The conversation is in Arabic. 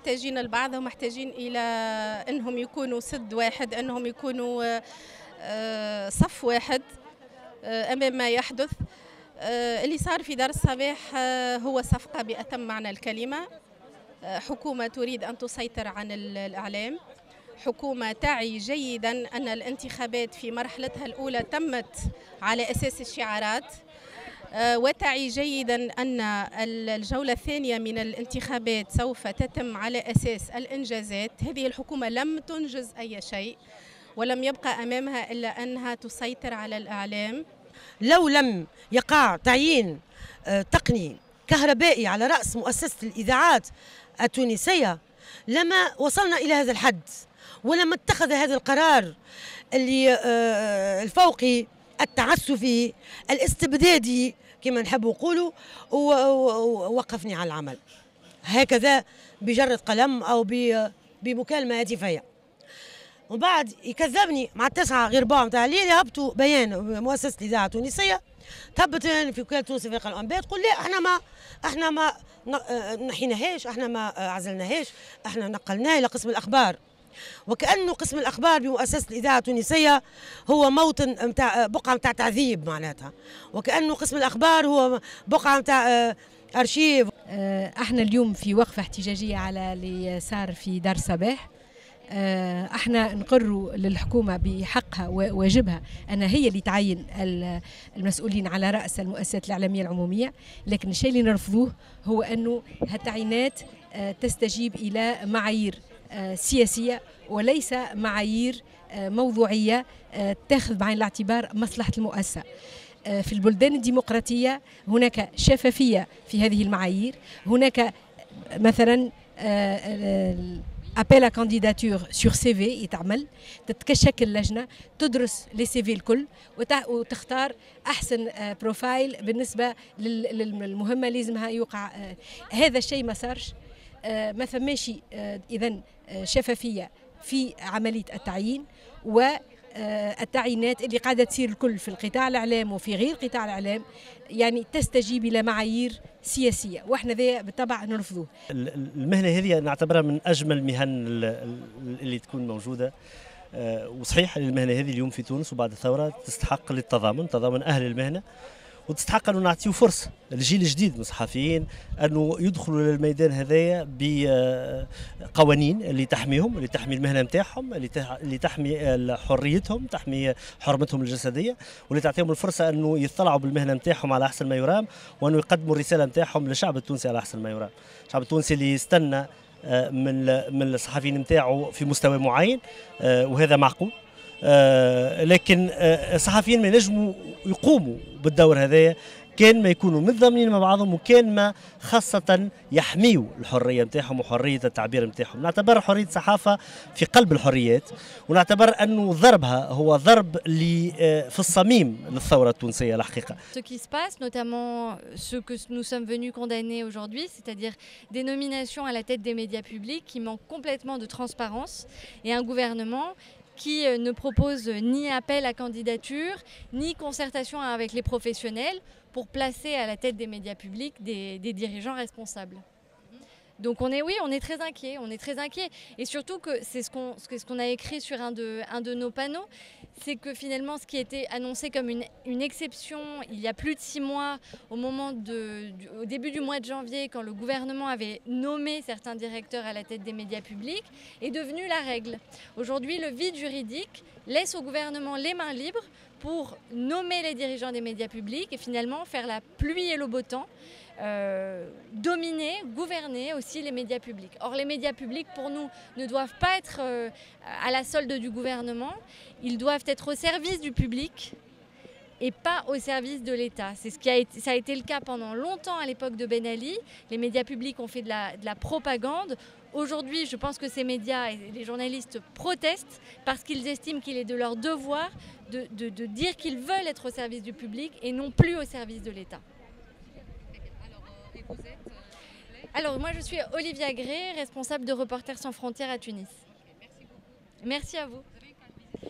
محتاجين البعض ومحتاجين إلى أنهم يكونوا سد واحد، أنهم يكونوا صف واحد أمام ما يحدث. اللي صار في دار الصباح هو صفقة بأتم معنى الكلمة. حكومة تريد أن تسيطر عن الإعلام، حكومة تعي جيدا أن الانتخابات في مرحلتها الأولى تمت على أساس الشعارات، وتعي جيدا أن الجولة الثانية من الانتخابات سوف تتم على أساس الإنجازات. هذه الحكومة لم تنجز أي شيء ولم يبقى أمامها إلا أنها تسيطر على الإعلام. لو لم يقع تعيين تقني كهربائي على رأس مؤسسة الإذاعات التونسية لما وصلنا إلى هذا الحد، ولما اتخذ هذا القرار اللي الفوقي التعسفي الاستبدادي كما نحب نقولوا، ووقفني على العمل هكذا بجرة قلم أو بمكالمة هاتفية. وبعد يكذبني مع 9 غير ربع نتاع الليل يهبطوا بيان مؤسسة الإذاعة التونسية، تهبط في وكالة تونس للإنفاق الأنباء تقول لا احنا ما نحيناهاش، احنا ما عزلناهاش، احنا نقلناه إلى قسم الأخبار. وكأنه قسم الأخبار بمؤسسة الإذاعة التونسية هو موطن متاع بقعة متاع تعذيب معناتها، وكأنه قسم الأخبار هو بقعة متاع أرشيف. احنا اليوم في وقفة احتجاجية على اللي صار في دار الصباح. احنا نقروا للحكومة بحقها وواجبها أن هي اللي تعين المسؤولين على رأس المؤسسات الإعلامية العمومية، لكن الشيء اللي نرفضوه هو أنه هالتعيينات تستجيب إلى معايير سياسية وليس معايير موضوعية تأخذ بعين الاعتبار مصلحة المؤسسة. في البلدان الديمقراطية هناك شفافية في هذه المعايير، هناك مثلا ابيل ا كانديداتور سور سي في يتعمل، تتشكل لجنه تدرس لي سي في الكل وتختار احسن بروفايل بالنسبه للمهمه اللي لازمها يوقع. هذا الشيء ما صارش، ما فماش اذا شفافيه في عمليه التعيين والتعيينات اللي قاعده تصير الكل في القطاع الاعلام وفي غير قطاع الاعلام، يعني تستجيب الى معايير سياسيه، واحنا ذا بالطبع نرفضوه. المهنه هذه نعتبرها من اجمل المهن اللي تكون موجوده، وصحيح المهنه هذه اليوم في تونس وبعد الثوره تستحق تضامن اهل المهنه، وتستحق أنه نعطيه فرصة للجيل الجديد من الصحفيين أنه يدخلوا للميدان هذايا بقوانين اللي تحميهم، اللي تحمي المهنة نتاعهم، اللي تحمي حريتهم، تحمي حرمتهم الجسدية، واللي تعطيهم الفرصة أنه يطلعوا بالمهنة نتاعهم على أحسن ما يرام، وأنه يقدموا الرسالة نتاعهم للشعب التونسي على أحسن ما يرام. الشعب التونسي اللي يستنى من الصحفيين نتاعه في مستوى معين، وهذا معقول. لكن الصحفيين ما ينجموا يقوموا بالدور هذايا كان ما يكونوا متضامنين مع بعضهم، وكان ما خاصة يحميوا الحرية نتاعهم وحرية التعبير نتاعهم. نعتبر حرية الصحافة في قلب الحريات، ونعتبر أنه ضربها هو ضرب اللي في الصميم للثورة التونسية الحقيقة. Ce qui se passe, notamment ce que nous sommes venus condamner aujourd'hui, c'est-à-dire des nominations à la tête des médias publics qui manquent complètement de transparence et un gouvernement qui ne propose ni appel à candidature, ni concertation avec les professionnels pour placer à la tête des médias publics des dirigeants responsables. Donc on est très inquiet, et surtout que c'est ce qu'on a écrit sur un de nos panneaux, c'est que finalement ce qui était annoncé comme une exception il y a plus de 6 mois, au début du mois de janvier, quand le gouvernement avait nommé certains directeurs à la tête des médias publics, est devenu la règle. Aujourd'hui, le vide juridique laisse au gouvernement les mains libres pour nommer les dirigeants des médias publics et finalement faire la pluie et le beau temps. Dominer, gouverner aussi les médias publics. Or, les médias publics, pour nous, ne doivent pas être à la solde du gouvernement. Ils doivent être au service du public et pas au service de l'État. Ça a été le cas pendant longtemps à l'époque de Ben Ali. Les médias publics ont fait de la propagande. Aujourd'hui, je pense que ces médias et les journalistes protestent parce qu'ils estiment qu'il est de leur devoir de dire qu'ils veulent être au service du public et non plus au service de l'État. Alors moi je suis Olivia Gray, responsable de Reporters sans frontières à Tunis. Merci beaucoup. Merci à vous.